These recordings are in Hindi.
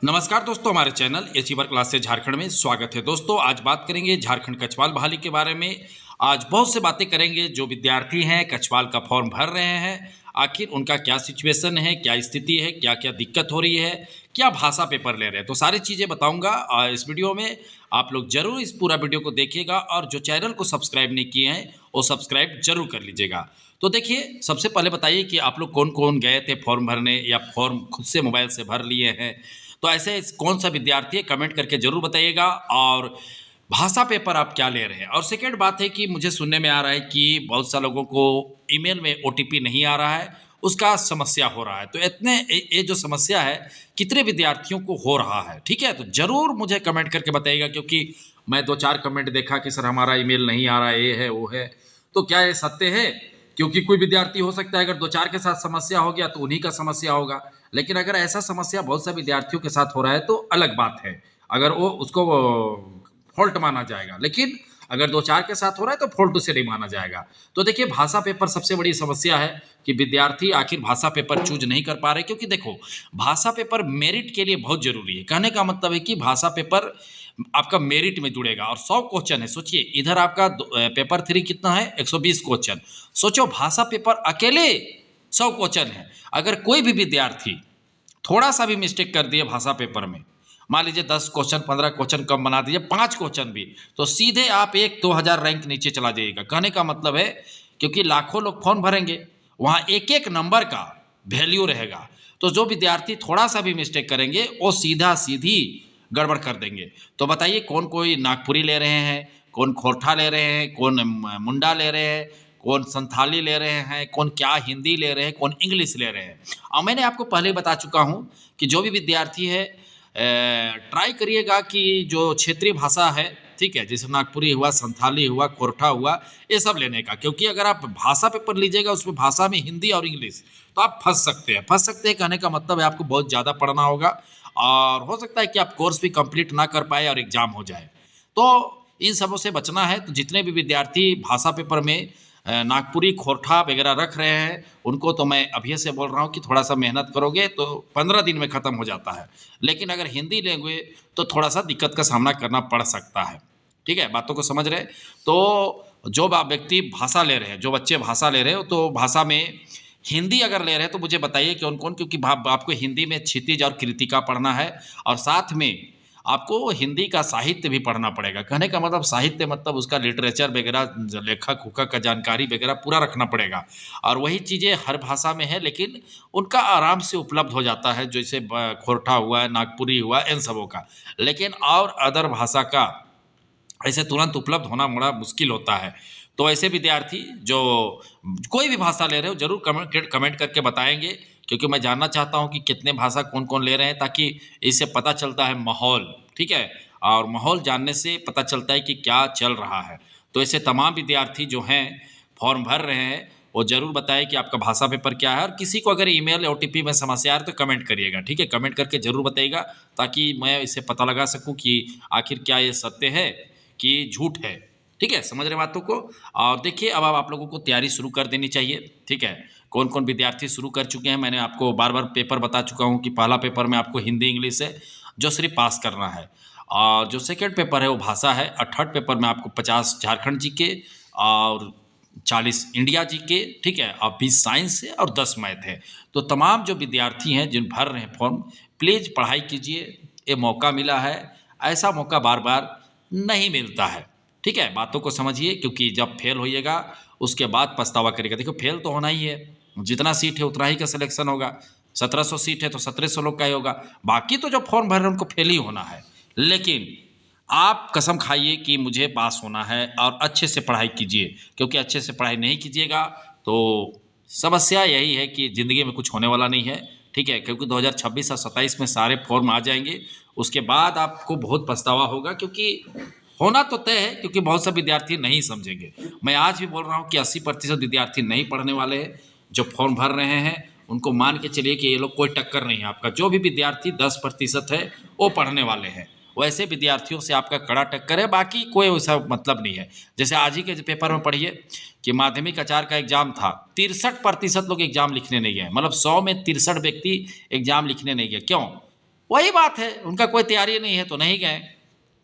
नमस्कार दोस्तों, हमारे चैनल एचीवर क्लास से झारखंड में स्वागत है। दोस्तों आज बात करेंगे झारखंड कछवाल बहाली के बारे में। आज बहुत से बातें करेंगे। जो विद्यार्थी हैं कछवाल का फॉर्म भर रहे हैं, आखिर उनका क्या सिचुएशन है, क्या स्थिति है, क्या क्या दिक्कत हो रही है, क्या भाषा पेपर ले रहे हैं, तो सारी चीज़ें बताऊंगा इस वीडियो में। आप लोग जरूर इस पूरा वीडियो को देखिएगा और जो चैनल को सब्सक्राइब नहीं किए हैं वो सब्सक्राइब जरूर कर लीजिएगा। तो देखिए, सबसे पहले बताइए कि आप लोग कौन कौन गए थे फॉर्म भरने या फॉर्म खुद से मोबाइल से भर लिए हैं। तो ऐसे कौन सा विद्यार्थी है, कमेंट करके ज़रूर बताइएगा। और भाषा पेपर आप क्या ले रहे हैं। और सेकेंड बात है कि मुझे सुनने में आ रहा है कि बहुत सा लोगों को ईमेल में ओटीपी नहीं आ रहा है, उसका समस्या हो रहा है। तो इतने ये जो समस्या है कितने विद्यार्थियों को हो रहा है, ठीक है, तो ज़रूर मुझे कमेंट करके बताइएगा। क्योंकि मैं 2-4 कमेंट देखा कि सर हमारा ईमेल नहीं आ रहा है, ये है वो है। तो क्या ये सत्य है? क्योंकि कोई विद्यार्थी हो सकता है अगर 2-4 के साथ समस्या हो गया तो उन्हीं का समस्या होगा। लेकिन अगर ऐसा समस्या बहुत से विद्यार्थियों के साथ हो रहा है तो अलग बात है, अगर वो उसको फॉल्ट माना जाएगा। लेकिन अगर 2-4 के साथ हो रहा है तो फॉल्ट उसे नहीं माना जाएगा। तो देखिए, भाषा पेपर सबसे बड़ी समस्या है कि विद्यार्थी आखिर भाषा पेपर चूज नहीं कर पा रहे। क्योंकि देखो, भाषा पेपर मेरिट के लिए बहुत जरूरी है। कहने का मतलब है कि भाषा पेपर आपका मेरिट में जुड़ेगा और 100 क्वेश्चन है। सोचिए, इधर आपका पेपर 3 कितना है, 120 क्वेश्चन। सोचो, भाषा पेपर अकेले 100 क्वेश्चन है। अगर कोई भी विद्यार्थी थोड़ा सा भी मिस्टेक कर दिए भाषा पेपर में, मान लीजिए 10 क्वेश्चन 15 क्वेश्चन कम बना दीजिए, 5 क्वेश्चन भी, तो सीधे आप 1-2 हज़ार रैंक नीचे चला जाइएगा। कहने का मतलब है, क्योंकि लाखों लोग फॉर्म भरेंगे, वहाँ एक एक नंबर का वैल्यू रहेगा। तो जो विद्यार्थी थोड़ा सा भी मिस्टेक करेंगे वो सीधा सीधी गड़बड़ कर देंगे। तो बताइए, कौन कोई नागपुरी ले रहे हैं, कौन खोरठा ले रहे हैं, कौन मुंडा ले रहे हैं, कौन संथाली ले रहे हैं, कौन क्या हिंदी ले रहे हैं, कौन इंग्लिश ले रहे हैं। और मैंने आपको पहले ही बता चुका हूँ कि जो भी विद्यार्थी है ट्राई करिएगा कि जो क्षेत्रीय भाषा है, ठीक है, जैसे नागपुरी हुआ, संथाली हुआ, खोरठा हुआ, ये सब लेने का। क्योंकि अगर आप भाषा पेपर लीजिएगा उसमें भाषा में हिंदी और इंग्लिश, तो आप फंस सकते हैं। कहने का मतलब है आपको बहुत ज़्यादा पढ़ना होगा और हो सकता है कि आप कोर्स भी कंप्लीट ना कर पाए और एग्जाम हो जाए। तो इन सबों से बचना है। तो जितने भी विद्यार्थी भाषा पेपर में नागपुरी खोरठा वगैरह रख रहे हैं, उनको तो मैं अभी से बोल रहा हूँ कि थोड़ा सा मेहनत करोगे तो 15 दिन में ख़त्म हो जाता है। लेकिन अगर हिंदी लेंगे तो थोड़ा सा दिक्कत का सामना करना पड़ सकता है। ठीक है, बातों को समझ रहे। तो जो व्यक्ति भाषा ले रहे हैं, जो बच्चे भाषा ले रहे हो, तो भाषा में हिंदी अगर ले रहे हैं तो मुझे बताइए कौन कौन। क्योंकि आपको हिंदी में क्षितिज और कृतिका पढ़ना है और साथ में आपको हिंदी का साहित्य भी पढ़ना पड़ेगा। कहने का मतलब साहित्य मतलब उसका लिटरेचर वगैरह, लेखक उखक का जानकारी वगैरह पूरा रखना पड़ेगा। और वही चीज़ें हर भाषा में है, लेकिन उनका आराम से उपलब्ध हो जाता है, जैसे खोरठा हुआ, नागपुरी हुआ, इन सबों का। लेकिन और अदर भाषा का ऐसे तुरंत उपलब्ध होना बड़ा मुश्किल होता है। तो ऐसे विद्यार्थी जो कोई भी भाषा ले रहे हो जरूर कमेंट करके बताएंगे। क्योंकि मैं जानना चाहता हूँ कि कितने भाषा कौन कौन ले रहे हैं, ताकि इससे पता चलता है माहौल, ठीक है। और माहौल जानने से पता चलता है कि क्या चल रहा है। तो ऐसे तमाम विद्यार्थी जो हैं फॉर्म भर रहे हैं, वो जरूर बताएं कि आपका भाषा पेपर क्या है। और किसी को अगर ईमेल या ओटीपी में समस्या आ रही तो कमेंट करिएगा, ठीक है, कमेंट करके जरूर बताइएगा, ताकि मैं इसे पता लगा सकूं कि आखिर क्या ये सत्य है कि झूठ है। ठीक है, समझ रहे बातों को। और देखिए, अब आप लोगों को तैयारी शुरू कर देनी चाहिए, ठीक है। कौन कौन विद्यार्थी शुरू कर चुके हैं, मैंने आपको बार बार पेपर बता चुका हूँ कि पहला पेपर में आपको हिंदी इंग्लिश है जो सिर्फ पास करना है। और जो सेकेंड पेपर है वो भाषा है। और थर्ड पेपर में आपको 50 झारखंड जी के और 40 इंडिया जी के, ठीक है, और 20 साइंस है और 10 मैथ है। तो तमाम जो विद्यार्थी हैं जिन भर रहे हैं फॉर्म, प्लीज़ पढ़ाई कीजिए। ये मौका मिला है, ऐसा मौका बार बार नहीं मिलता है। ठीक है, बातों को समझिए। क्योंकि जब फेल होइएगा उसके बाद पछतावा करिएगा। देखो, फेल तो होना ही है, जितना सीट है उतना ही का सिलेक्शन होगा। 1700 सीट है तो 1700 लोग का ही होगा। बाकी तो जो फॉर्म भर रहे हैं उनको फेल ही होना है। लेकिन आप कसम खाइए कि मुझे पास होना है और अच्छे से पढ़ाई कीजिए। क्योंकि अच्छे से पढ़ाई नहीं कीजिएगा तो समस्या यही है कि ज़िंदगी में कुछ होने वाला नहीं है, ठीक है। क्योंकि 2026 और 27 में सारे फॉर्म आ जाएंगे, उसके बाद आपको बहुत पछतावा होगा। क्योंकि होना तो तय है, क्योंकि बहुत से विद्यार्थी नहीं समझेंगे। मैं आज भी बोल रहा हूँ कि 80% विद्यार्थी नहीं पढ़ने वाले हैं जो फॉर्म भर रहे हैं। उनको मान के चलिए कि ये लोग कोई टक्कर नहीं है आपका। जो भी विद्यार्थी 10% है वो पढ़ने वाले हैं। वैसे विद्यार्थियों से आपका कड़ा टक्कर है, बाकी कोई वैसा मतलब नहीं है। जैसे आज ही के पेपर में पढ़िए कि माध्यमिक आचार का एग्जाम था, 63% लोग एग्जाम लिखने नहीं गए। मतलब 100 में 63 व्यक्ति एग्जाम लिखने नहीं गए। क्यों? वही बात है, उनका कोई तैयारी नहीं है तो नहीं गए।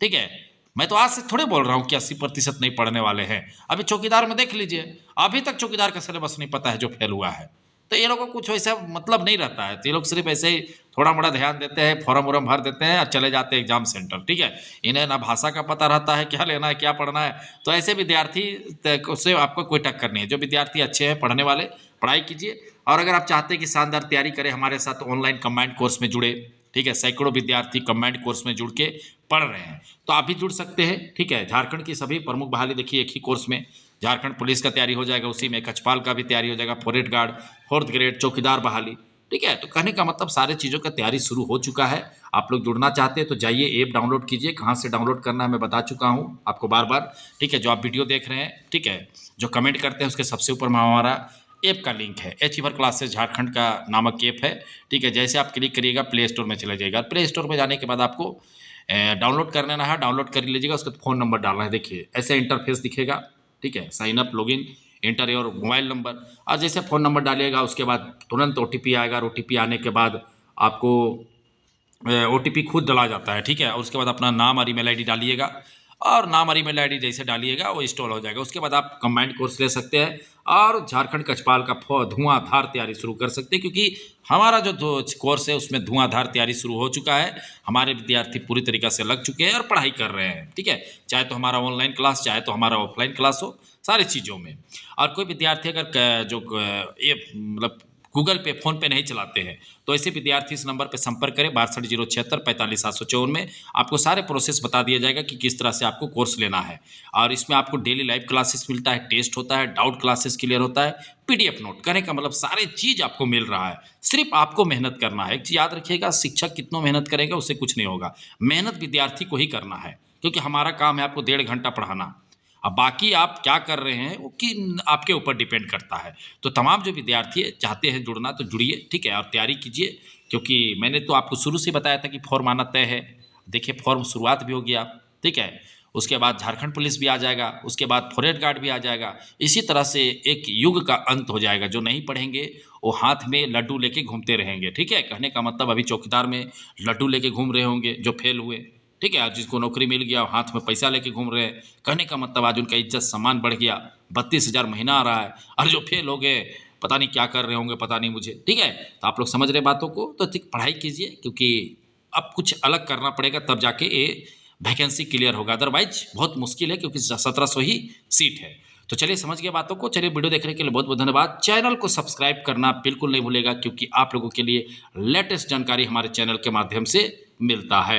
ठीक है, मैं तो आज से थोड़े बोल रहा हूँ कि 80% नहीं पढ़ने वाले हैं। अभी चौकीदार में देख लीजिए, अभी तक चौकीदार का सिलेबस नहीं पता है जो फेल हुआ है। तो ये लोगों को कुछ वैसा मतलब नहीं रहता है, तो ये लोग सिर्फ ऐसे ही थोड़ा मोड़ा ध्यान देते हैं, फॉर्म वॉर्म भर देते हैं और चले जाते हैं एग्जाम सेंटर। ठीक है, इन्हें ना भाषा का पता रहता है क्या लेना है क्या पढ़ना है। तो ऐसे विद्यार्थी से आपको कोई टक्कर नहीं है। जो विद्यार्थी अच्छे हैं पढ़ने वाले, पढ़ाई कीजिए। और अगर आप चाहते हैं कि शानदार तैयारी करें हमारे साथ, ऑनलाइन कंबाइंड कोर्स में जुड़े। ठीक है, सैकड़ों विद्यार्थी कंबाइंड कोर्स में जुड़ के पढ़ रहे हैं, तो आप भी जुड़ सकते हैं। ठीक है, झारखंड की सभी प्रमुख बहाली देखिए एक ही कोर्स में। झारखंड पुलिस का तैयारी हो जाएगा उसी में, कछपाल का भी तैयारी हो जाएगा, फॉरेस्ट गार्ड, 4th ग्रेड, चौकीदार बहाली। ठीक है, तो कहने का मतलब सारे चीज़ों का तैयारी शुरू हो चुका है। आप लोग जुड़ना चाहते हैं तो जाइए, ऐप डाउनलोड कीजिए। कहाँ से डाउनलोड करना है मैं बता चुका हूँ आपको बार बार। ठीक है, जो आप वीडियो देख रहे हैं, ठीक है, जो कमेंट करते हैं उसके सबसे ऊपर में हमारा ऐप का लिंक है। अचीवर क्लासेस झारखंड का नामक ऐप है। ठीक है, जैसे आप क्लिक करिएगा प्ले स्टोर में चला जाएगा। प्ले स्टोर में जाने के बाद आपको डाउनलोड कर लेना है, डाउनलोड कर लीजिएगा। उसका फ़ोन नंबर डालना है, देखिए ऐसे इंटरफेस दिखेगा। ठीक है, sign up, login, enter your mobile number, और जैसे फ़ोन नंबर डालिएगा उसके बाद तुरंत ओटीपी आएगा। और ओटीपी आने के बाद आपको ओटीपी खुद डाला जाता है। ठीक है, और उसके बाद अपना नाम और ईमेल आईडी डालिएगा, और नाम और ईमेल आईडी जैसे डालिएगा वो इंस्टॉल हो जाएगा। उसके बाद आप कंबाइंड कोर्स ले सकते हैं और झारखंड कछपाल का धुआंधार तैयारी शुरू कर सकते हैं, क्योंकि हमारा जो कोर्स है उसमें धुआंधार तैयारी शुरू हो चुका है। हमारे विद्यार्थी पूरी तरीक़े से लग चुके हैं और पढ़ाई कर रहे हैं। ठीक है, चाहे तो हमारा ऑनलाइन क्लास, चाहे तो हमारा ऑफलाइन क्लास हो, सारी चीज़ों में। और कोई विद्यार्थी अगर जो ये मतलब गूगल पे, फ़ोन पे नहीं चलाते हैं, तो ऐसे विद्यार्थी इस नंबर पे संपर्क करें 62 076 45 754 में। आपको सारे प्रोसेस बता दिया जाएगा कि किस तरह से आपको कोर्स लेना है। और इसमें आपको डेली लाइव क्लासेस मिलता है, टेस्ट होता है, डाउट क्लासेस क्लियर होता है, पीडीएफ नोट। कहने का मतलब सारे चीज़ आपको मिल रहा है, सिर्फ आपको मेहनत करना है। एक चीज़ याद रखिएगा, शिक्षक कितना मेहनत करेगा उससे कुछ नहीं होगा, मेहनत विद्यार्थी को ही करना है, क्योंकि हमारा काम है आपको 1.5 घंटा पढ़ाना। अब बाकी आप क्या कर रहे हैं वो कि आपके ऊपर डिपेंड करता है। तो तमाम जो विद्यार्थी चाहते हैं जुड़ना तो जुड़िए। ठीक है, और तैयारी कीजिए, क्योंकि मैंने तो आपको शुरू से बताया था कि फॉर्म आना तय है। देखिए फॉर्म शुरुआत भी हो गया। ठीक है, उसके बाद झारखंड पुलिस भी आ जाएगा, उसके बाद फॉरेस्ट गार्ड भी आ जाएगा। इसी तरह से एक युग का अंत हो जाएगा। जो नहीं पढ़ेंगे वो हाथ में लड्डू लेके घूमते रहेंगे। ठीक है, कहने का मतलब अभी चौकीदार में लड्डू लेके घूम रहे होंगे जो फेल हुए। ठीक है, आज जिसको नौकरी मिल गया हाथ में पैसा लेके घूम रहे हैं। कहने का मतलब आज उनका इज्जत सम्मान बढ़ गया, 32,000 महीना आ रहा है। और जो फेल हो गए पता नहीं क्या कर रहे होंगे, पता नहीं मुझे। ठीक है, तो आप लोग समझ रहे बातों को, तो ठीक पढ़ाई कीजिए, क्योंकि अब कुछ अलग करना पड़ेगा तब जाके ये वैकेंसी क्लियर होगा। अदरवाइज बहुत मुश्किल है, क्योंकि 1700 ही सीट है। तो चलिए समझ गए बातों को। चलिए, वीडियो देखने के लिए बहुत बहुत धन्यवाद। चैनल को सब्सक्राइब करना बिल्कुल नहीं भूलेगा, क्योंकि आप लोगों के लिए लेटेस्ट जानकारी हमारे चैनल के माध्यम से मिलता है।